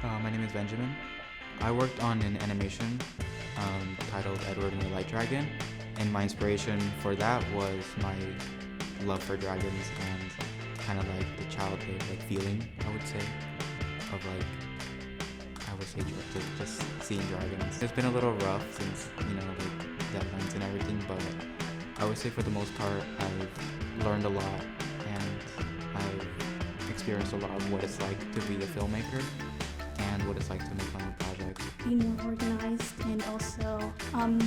My name is Benjamin. I worked on an animation titled Edward and the Light Dragon, and my inspiration for that was my love for dragons and kind of like the childhood feeling, I would say, of just seeing dragons. It's been a little rough since, deadlines and everything, but I would say for the most part I've learned a lot and I've experienced a lot of what it's like to be a filmmaker and what it's like to make my own projects. Be more organized and also, I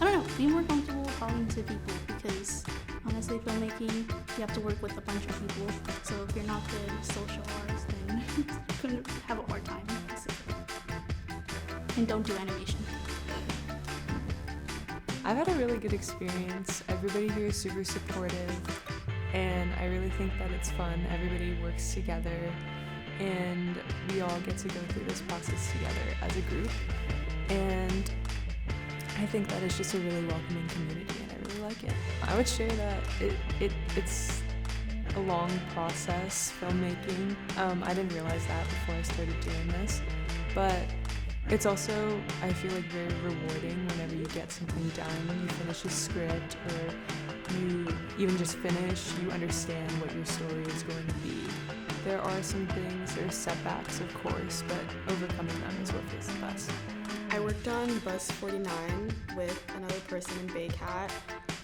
don't know, be more comfortable talking to people because honestly, filmmaking, you have to work with a bunch of people. So if you're not good social artists, then you couldn't have a hard time. Basically. And don't do animation. I've had a really good experience. Everybody here is super supportive, and I really think that it's fun. Everybody works together, and we all get to go through this process together as a group. And I think that it's just a really welcoming community, and I really like it. I would share that it's a long process, filmmaking. I didn't realize that before I started doing this, but it's also, I feel like, very rewarding whenever you get something done, you finish a script, or you even just finish, you understand what your story is going to be. There are some things, there are setbacks, of course, but overcoming them is what feels the best. I worked on Bus 49 with another person in BAYCAT,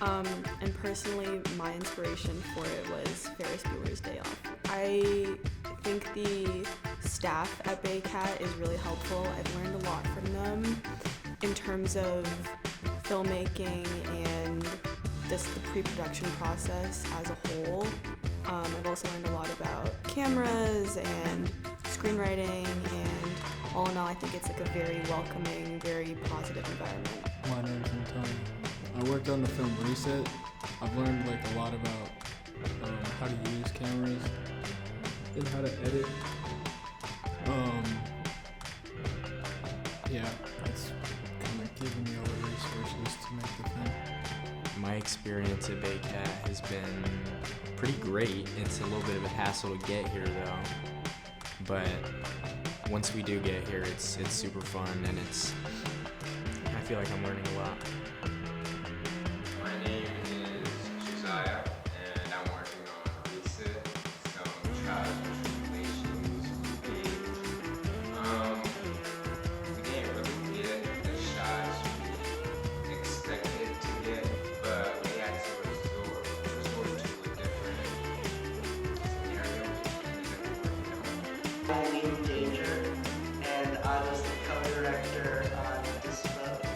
and personally, my inspiration for it was Ferris Bueller's Day Off. I think the staff at BAYCAT is really helpful. I've learned a lot from them in terms of filmmaking and just the pre-production process as a whole. I've also learned a lot about cameras and screenwriting, and all in all, I think it's a very welcoming, very positive environment. My name's Antonio. I worked on the film Reset. I've learned a lot about how to use cameras and how to edit. It's kind of giving me all the resources to make the film. My experience at BAYCAT has been pretty great. It's a little bit of a hassle to get here though, but once we do get here, it's super fun, and I feel like I'm learning a lot. My name is Josiah, and I'm working on Reset, some child relations games. We didn't really get the shots we expected to get, but we had to resort to a different scenario. I'm Liam Danger, and I was the co-director on Disposed.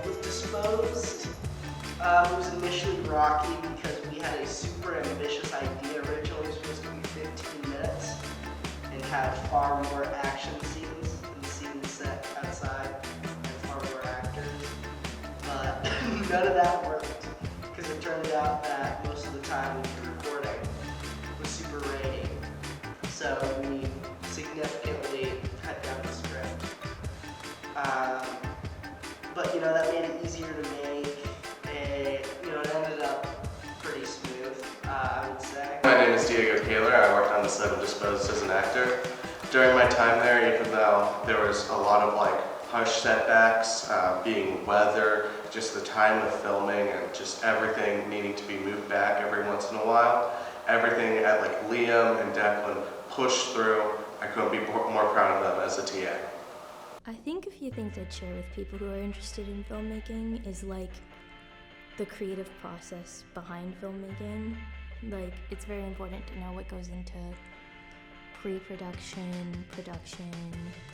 With Disposed, it was initially rocky because we had a super ambitious idea. Originally, it was supposed to be 15 minutes and had far more action scenes and scenes set outside and far more actors. But none of that worked because it turned out that most of the time the recording was super rainy. So we significantly cut down the script. But that made it easier to make. It ended up pretty smooth, I would say. My name is Diego Kaler. I worked on the set of Disposed as an actor. During my time there, even though there was a lot of harsh setbacks, being weather, just the time of filming, and just everything needing to be moved back every once in a while, everything at Liam and Declan pushed through. I couldn't be more proud of them as a TA. I think a few things I'd share with people who are interested in filmmaking is the creative process behind filmmaking. It's very important to know what goes into pre-production, production,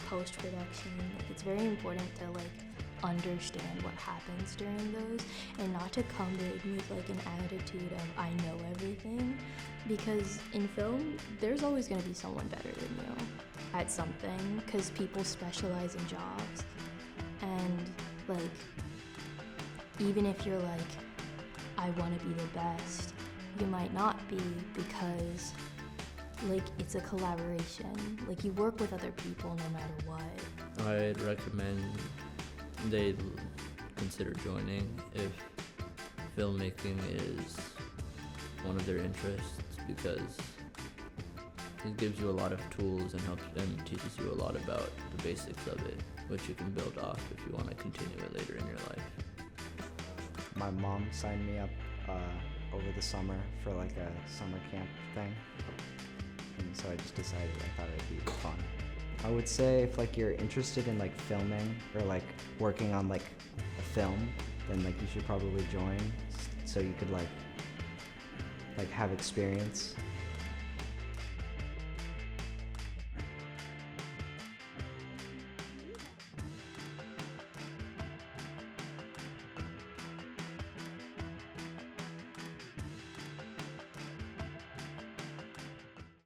post-production. It's very important to understand what happens during those and not to come in with an attitude of I know everything, because in film there's always going to be someone better than you at something because people specialize in jobs, and even if you're I want to be the best, you might not be, because it's a collaboration. You work with other people no matter what. I'd recommend they consider joining if filmmaking is one of their interests, because It gives you a lot of tools and helps and teaches you a lot about the basics of it, which you can build off if you want to continue it later in your life. My mom signed me up over the summer for like a summer camp thing, and so I just decided I thought it'd be fun. I would say if like you're interested in like filming or like working on like a film, then like you should probably join so you could like have experience